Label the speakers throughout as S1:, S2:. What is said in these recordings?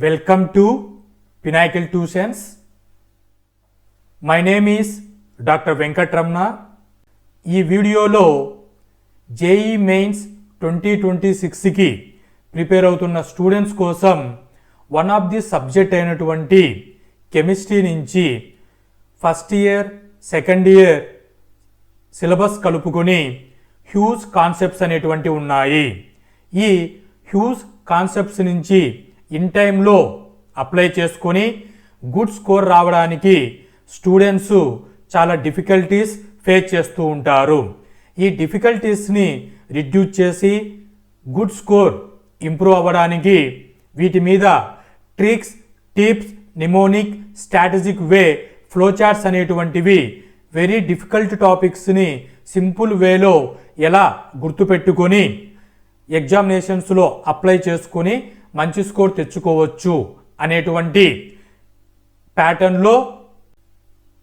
S1: Welcome to Pinnacle Tuitions. My name is Dr. Venkat Ramna. ఈ వీడియోలో JEE mains 2026కి prepare అవుతున్న students కోసం one of the subject అయినటువంటి chemistry నుంచి first year second year syllabus కలుపుకొని huge concepts అనేటువంటి ఉన్నాయి. ఈ హ్యూజ్ కాన్సెప్ట్స్ నుంచి ఇన్ టైంలో అప్లై చేసుకొని గుడ్ స్కోర్ రావడానికి స్టూడెంట్స్ చాలా డిఫికల్టీస్ ఫేస్ చేస్తూ ఉంటారు. ఈ డిఫికల్టీస్ని రిడ్యూస్ చేసి గుడ్ స్కోర్ ఇంప్రూవ్ అవ్వడానికి వీటి మీద ట్రిక్స్, టిప్స్, నిమోనిక్, స్ట్రాటజిక్ వే, ఫ్లోచార్ట్స్ అనేటువంటివి వెరీ డిఫికల్ట్ టాపిక్స్ని సింపుల్ వేలో ఎలా గుర్తుపెట్టుకొని ఎగ్జామినేషన్స్లో అప్లై చేసుకొని మంచి స్కోర్ తెచ్చుకోవచ్చు అనేటువంటి ప్యాటర్న్లో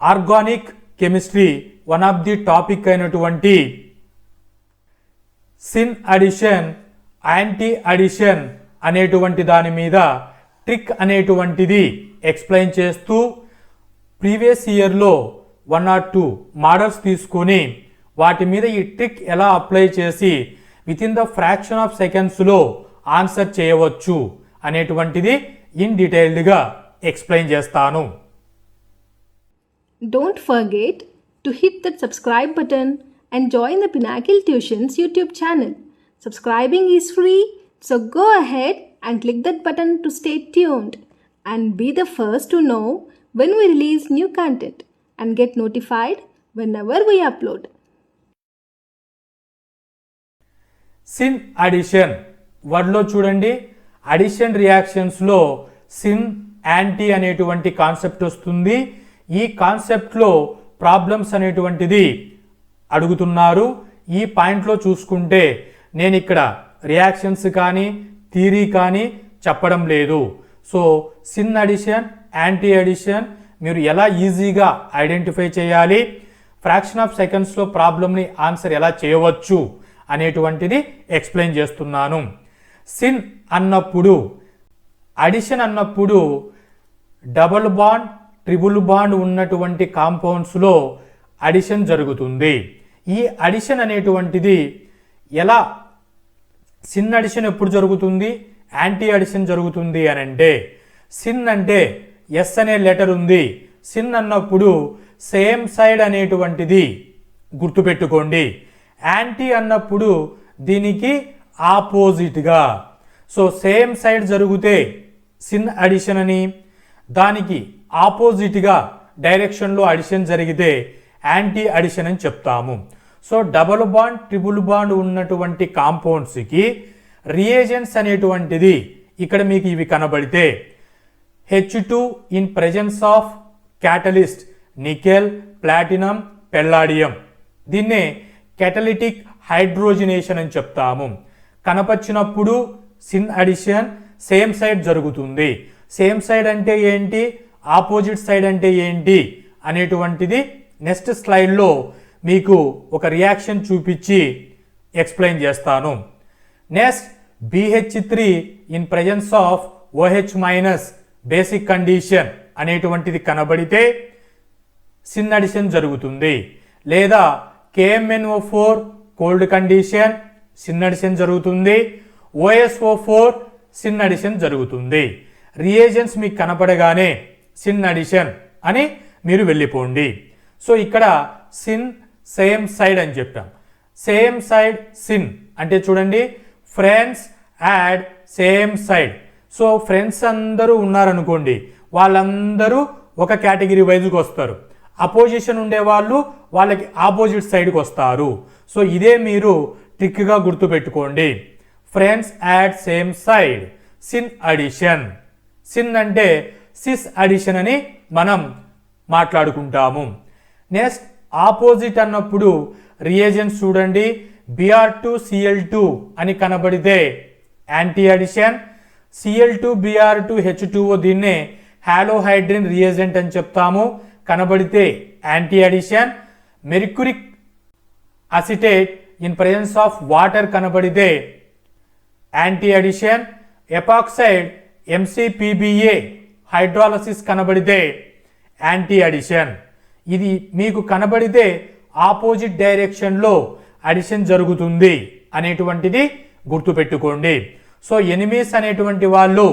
S1: organic chemistry one of the topic అయినటువంటి సిన్ అడిషన్, యాంటీ అడిషన్ అనేటువంటి దాని మీద ట్రిక్ అనేటువంటిది ఎక్స్ప్లెయిన్ చేస్తూ ప్రీవియస్ ఇయర్లో 1 or 2 మోడల్స్ తీసుకొని వాటి మీద ఈ ట్రిక్ ఎలా అప్లై చేసి with in the fraction of సెకండ్స్లో ఆన్సర్ చేయవచ్చు అనేటువంటిది ఇన్ డీటెయిల్డ్గా ఎక్స్ప్లెయిన్ చేస్తాను.
S2: Don't forget to hit that subscribe button and join the Pinnacle Tuitions YouTube channel. Subscribing is free, so go ahead and click that button to stay tuned and be the first to know when we release new content and get notified whenever we upload.
S1: Syn addition వర్డ్లో చూడండి, addition రియాక్షన్స్లో syn, anti అనేటువంటి concept వస్తుంది. ఈ కాన్సెప్ట్లో problems అనేటువంటిది అడుగుతున్నారు. ఈ పాయింట్లో చూసుకుంటే నేను ఇక్కడ రియాక్షన్స్ కానీ థియరీ కానీ చెప్పడం లేదు. So sin addition, anti addition మీరు ఎలా ఈజీగా ఐడెంటిఫై చేయాలి, ఫ్రాక్షన్ ఆఫ్ సెకండ్స్లో ప్రాబ్లమ్ని ఆన్సర్ ఎలా చేయవచ్చు అనేటువంటిది ఎక్స్ప్లెయిన్ చేస్తున్నాను. సిన్ అన్నప్పుడు, అడిషన్ అన్నప్పుడు డబుల్ బాండ్, ట్రిపుల్ బాండ్ ఉన్నటువంటి కాంపౌండ్స్లో అడిషన్ జరుగుతుంది. ఈ అడిషన్ అనేటువంటిది ఎలా సిన్ అడిషన్ ఎప్పుడు జరుగుతుంది, యాంటీ అడిషన్ జరుగుతుంది అని అంటే సిన్ అంటే ఎస్ అనే లెటర్ ఉంది. సిన్ అన్నప్పుడు సేమ్ సైడ్ అనేటువంటిది గుర్తుపెట్టుకోండి. యాంటీ అన్నప్పుడు దీనికి ఆపోజిట్గా. సో సేమ్ సైడ్ జరిగితే సిన్ అడిషన్ అని, దానికి ఆపోజిట్గా డైరెక్షన్లో అడిషన్ జరిగితే యాంటీ అడిషన్ అని చెప్తాము. So double bond, triple bond ఉన్నటువంటి కాంపౌండ్స్కి రియేజెంట్స్ అనేటువంటిది ఇక్కడ మీకు ఇవి కనబడితే H2 in presence of catalyst nickel, platinum, palladium, దీన్నే కెటలిటిక్ హైడ్రోజినేషన్ అని చెప్తాము. కనపచ్చినప్పుడు సిన్ అడిషన్ సేమ్ సైడ్ జరుగుతుంది. సేమ్ సైడ్ అంటే ఏంటి, ఆపోజిట్ సైడ్ అంటే ఏంటి అనేటువంటిది నెక్స్ట్ స్లైడ్లో మీకు ఒక రియాక్షన్ చూపించి ఎక్స్ప్లెయిన్ చేస్తాను. Next BH3 in presence of OH minus basic condition అనేటువంటిది కనబడితే సిన్ అడిషన్ జరుగుతుంది. లేదా KMnO4 cold condition, sin addition జరుగుతుంది. OSO4 సిన్ అడిషన్ జరుగుతుంది. రియేజెంట్స్ మీకు కనపడగానే సిన్ అడిషన్ అని మీరు వెళ్ళిపోండి. సో ఇక్కడ సిన్ సేమ్ సైడ్ అని చెప్పాం. సేమ్ సైడ్ సిన్ అంటే చూడండి, friends add same side. So friends అందరూ ఉన్నారనుకోండి, వాళ్ళందరూ ఒక కేటగిరీ వైజ్కి వస్తారు. అపోజిషన్ ఉండేవాళ్ళు వాళ్ళకి ఆపోజిట్ సైడ్కి వస్తారు. సో ఇదే మీరు ట్రిక్గా గుర్తుపెట్టుకోండి. Friends add same side, sin addition. Sin అంటే సిస్ అడిషన్ అని మనం మాట్లాడుకుంటాము. నెక్స్ట్ ఆపోజిట్ అన్నప్పుడు రియేజెంట్స్ చూడండి, Br2Cl2 అని కనబడితే యాంటీ అడిషన్. Cl2Br2H2O దీన్నే హాలోహైడ్రిన్ రియేజెంట్ అని చెప్తాము, కనబడితే anti addition. Mercuric acetate in presence of water కనబడితే anti addition. Epoxide MCPBA hydrolysis కనబడితే యాంటీ అడిషన్. ఇది మీకు కనబడితే ఆపోజిట్ డైరెక్షన్లో అడిషన్ జరుగుతుంది అనేటువంటిది గుర్తుపెట్టుకోండి. సో ఎనిమీస్ అనేటువంటి వాళ్ళు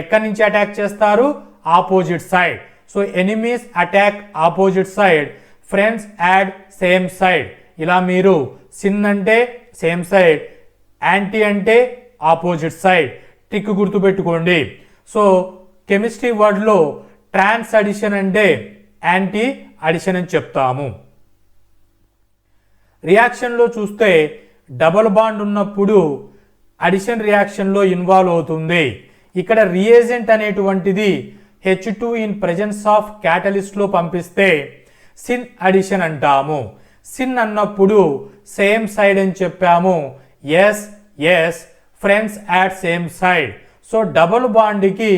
S1: ఎక్కడి నుంచి అటాక్ చేస్తారు? Opposite side. So enemies attack opposite side, friends add same side. ఇలా మీరు సిన్ అంటే సేమ్ సైడ్, యాంటీ అంటే ఆపోజిట్ సైడ్. ట్రిక్ గుర్తుపెట్టుకోండి. సో కెమిస్ట్రీ వర్డ్లో ట్రాన్స్ అడిషన్ అంటే యాంటీ అడిషన్ అని చెప్తాము. రియాక్షన్లో చూస్తే డబుల్ బాండ్ ఉన్నప్పుడు అడిషన్ రియాక్షన్లో ఇన్వాల్వ్ అవుతుంది. ఇక్కడ రియేజెంట్ అనేటువంటిది H2 ఇన్ ప్రెజెన్స్ ఆఫ్ క్యాటలిస్ట్లో పంపిస్తే సిన్ అడిషన్ అంటాము. సిన్ అన్నప్పుడు సేమ్ సైడ్ అని చెప్పాము. Yes yes, friends at same side. So double బాండ్కి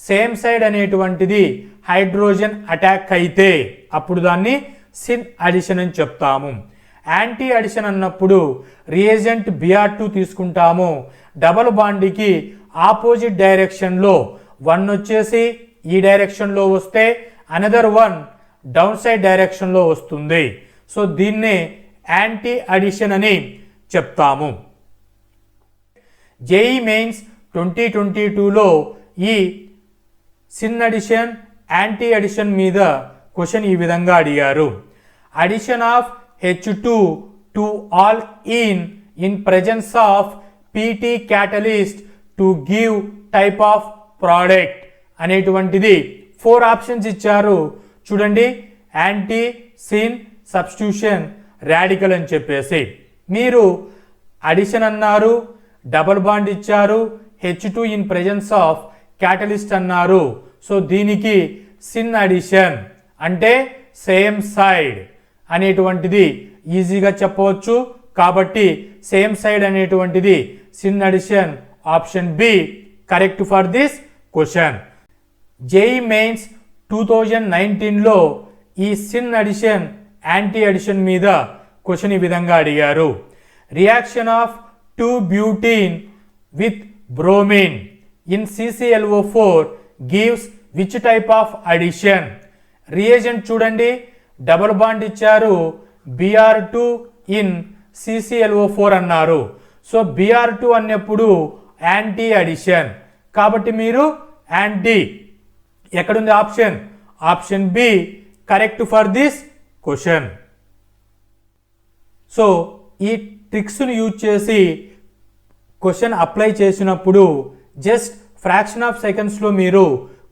S1: సేమ్ సైడ్ అనేటువంటిది హైడ్రోజన్ అటాక్ అయితే అప్పుడు దాన్ని సిన్ అడిషన్ అని చెప్తాము. యాంటీ అడిషన్ అన్నప్పుడు రియేజెంట్ Br2 తీసుకుంటాము. డబుల్ బాండ్కి ఆపోజిట్ డైరెక్షన్లో వన్ వచ్చేసి ఈ డైరెక్షన్లో వస్తే అనదర్ వన్ డౌన్ సైడ్ డైరెక్షన్లో వస్తుంది. సో దీన్నే యాంటీ అడిషన్ అని చెప్తాము. జేఈ మెయిన్స్ 2022లో ఈ సిన్ అడిషన్, యాంటీ అడిషన్ మీద క్వశ్చన్ ఈ విధంగా అడిగారు. Addition of H2 to all in presence of PT catalyst to give type of product అనేటువంటిది 4 ఆప్షన్స్ ఇచ్చారు. చూడండి, యాంటీ, సిన్, సబ్స్టిట్యూషన్, రాడికల్ అని చెప్పేసి. మీరు అడిషన్ అన్నారు, డబుల్ బాండ్ ఇచ్చారు, H2 in presence of catalyst అన్నారు. సో దీనికి సిన్ అడిషన్ అంటే సేమ్ సైడ్ అనేటువంటిది ఈజీగా చెప్పవచ్చు. కాబట్టి సేమ్ సైడ్ అనేటువంటిది syn addition, option B correct for this question. JEE mains 2019లో ఈ సిన్ అడిషన్, యాంటీ అడిషన్ మీద క్వశ్చన్ ఈ విధంగా అడిగారు. Reaction of 2-butene with bromine in CClO4 gives which type of addition? Reagent చూడండి, డబుల్ బాండ్ ఇచ్చారు, Br2 in CClO4 అన్నారు. So Br2 అన్నప్పుడు యాంటీ అడిషన్. కాబట్టి మీరు యాంటీ ఎక్కడుంది option? Option B correct for this question. So ఈ ట్రిక్స్ను యూజ్ చేసి క్వశ్చన్ అప్లై చేసినప్పుడు జస్ట్ ఫ్రాక్షన్ ఆఫ్ సెకండ్స్లో మీరు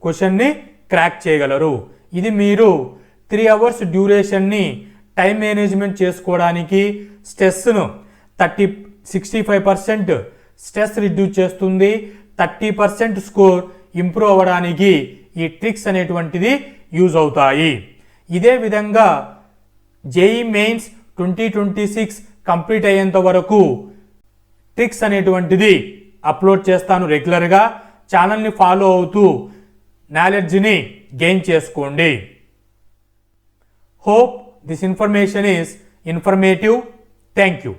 S1: క్వశ్చన్ని క్రాక్ చేయగలరు. ఇది మీరు 3 అవర్స్ డ్యూరేషన్ని టైం మేనేజ్మెంట్ చేసుకోవడానికి, స్ట్రెస్ను 65% స్ట్రెస్ రిడ్యూస్ చేస్తుంది, 30% స్కోర్ ఇంప్రూవ్ అవ్వడానికి ఈ ట్రిక్స్ అనేటువంటిది యూజ్ అవుతాయి. ఇదే విధంగా జేఈ మెయిన్స్ 2026 కంప్లీట్ అయ్యేంత వరకు ట్రిక్స్ అనేటువంటిది అప్లోడ్ చేస్తాను రెగ్యులర్గా. ఛానల్ని ఫాలో అవుతూ నాలెడ్జ్ని గెయిన్ చేసుకోండి. Hope this information is informative. Thank you.